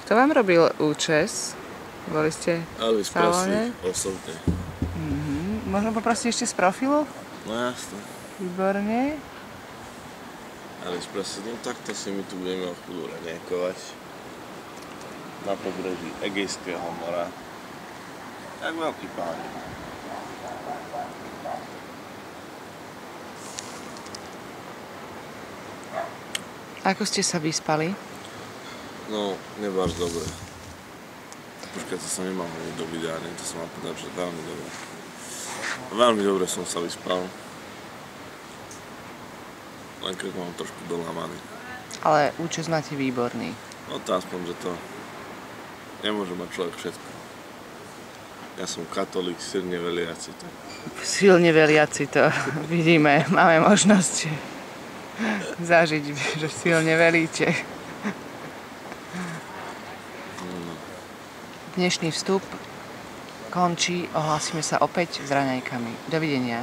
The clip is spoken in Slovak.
Kto vám robil účes? Boli ste Elvis v salóne? Presley, osobne. Možno poprosiť ešte z profilu? No jasne. Výborne. Elvis Presley, no takto si my tu budeme o chvíľu raňajkovať. Na pobreží Egejského mora. Jak veľký pán. Ako ste sa vyspali? No, nebáš dobre. Počkaj, to som nemal hovoriť do videa, to som mal povedať, že veľmi dobre. Veľmi dobre som sa vyspal. Len keď mám trošku dolámaný. Ale účes máte výborný. No to aspoň, že to nemôže mať človek všetko. Ja som katolík, silne veriaci to. Silne veriaci to vidíme, máme možnosť zažiť, že silne veríte. Dnešný vstup končí, ohlásime sa opäť s raňajkami. Dovidenia.